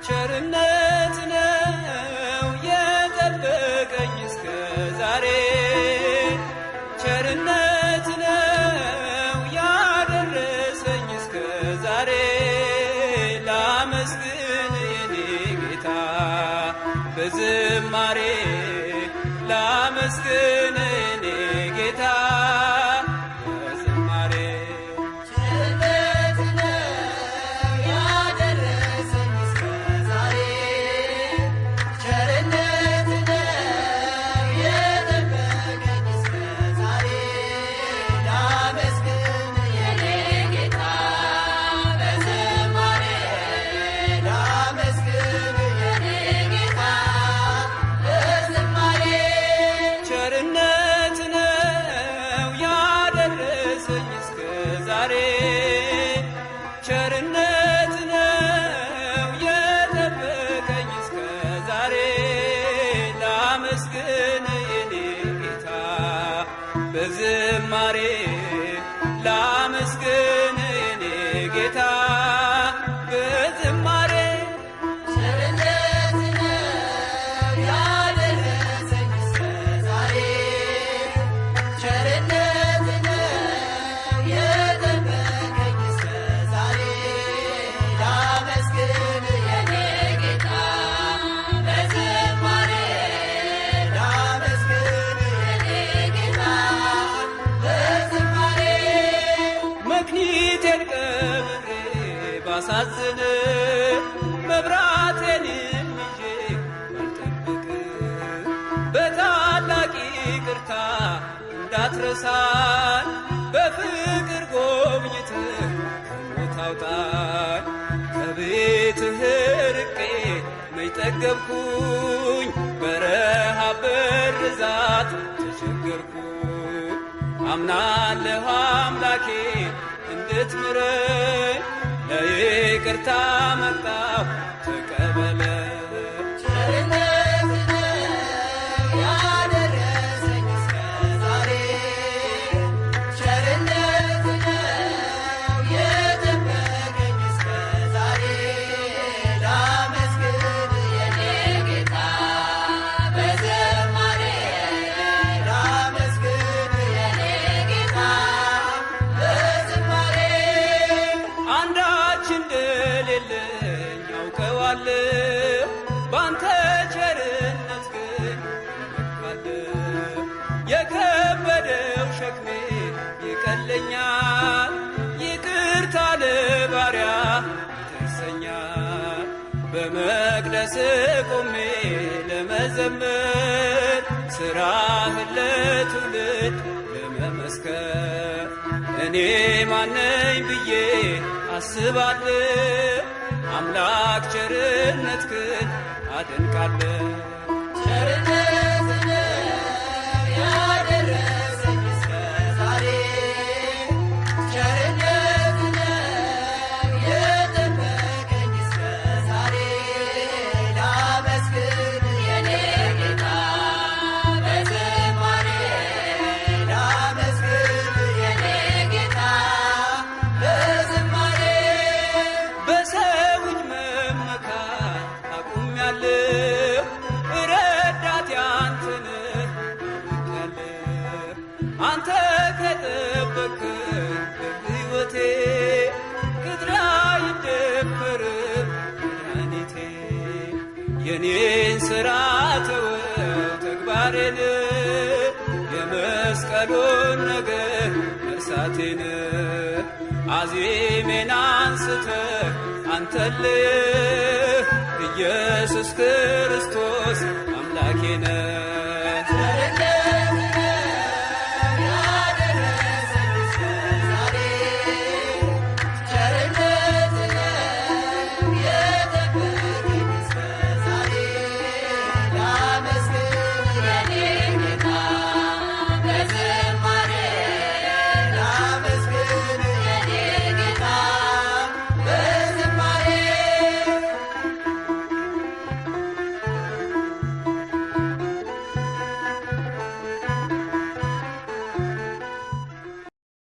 ቸርነት ነው የጠበቀኝ እስከ ዛሬ ቸርነት ነው ያደረሰኝ እስከ ዛሬ ላመስግን የኔ ጌታ በዝማሬ ላመስግን የኔ ጌታ በዝማሬ ቸርነት ነው ያደረሰኝ እስከ ዛሬ ቸርነት ነው የጠበቀኝ እስከ ዛሬ ላመስግን የኔ ጌታ በዝማሬ ላመስግን የኔ ጌታ በዝማሬ ቸርነት ነው ያደረሰኝ እስከ ዛሬ ቸርነት ነው የጠበቀኝ እስከ ዛሬ ላመስግን የኔ ጌታ በዝማሬ ላመስግን የኔ ጌታ በዝማሬ ቸርነት ነው ያደረሰኝ እስከ ዛሬ ቸርነት ነው የጠበቀኝ እስከ ዛሬ ላመስግን የኔ ጌታ በዝማሬ ላመስግን የኔ ጌታ በዝማሬ መክኒቴን ቀብሬ ባሳዝን መብራቴንም ይዤ ባልጠብቅ በታላቅ ይቅርታ እንዳትረሳን በፍቅር ጎብኝትህ ከሞት አውጣን ከቤትህ ርቄ መች ጠገብኩኝ በረሃብ በርዛት ተቸገርኩኝ አምናለሁ አምላኬ እንድትምረኝ ለይቅርታ መጣሁ ተቀበለኝ ቸርነት ነው ያደረሰኝ እስከ ዛሬ ቸርነት ነው የጠበቀኝ እስከ ዛሬ ላመስግን የኔ ጌታ በዝማሬ ላመስግን የኔ ጌታ በዝማሬ አንዳች እንደሌለኝ አውቀዋለሁ ባንተ ቸርነት ግን እመካለሁ የከበደው ሸክሜ ይቀለኛል ይቅርታ ለባሪያ ይደርሰኛል በመቅደስ ቆሜ ለመዘመር ሥራህን ለትውልድ ለመመስከር እኔ ማነኝ ብዬ አስባለሁ አምላክ ቸርነትህን አደንቃለሁ ቸርነት ነው ያደረሰኝ እስከ ዛሬ ቸርነት ነው የጠበቀኝ እስከ ዛሬ ላመስግን የኔ ጌታ በዝማሬ ላመስግን የኔ ጌታ በዝማሬ በሰው እጅ መመካት አቁሜያለሁ ረዳቴ አንተ ነህ አውቄያለሁ አንተ ከጠበቅከኝ በሕይወቴ ቅጥሬ አይደፈርም መድኃኒቴ የኔን ሥራ ተወው ተግባሬን የመስቀሉን ነገር መርሳቴን አዜሜን አንስተህ አንተን ልየህ ኢየሱስ ክርስቶስ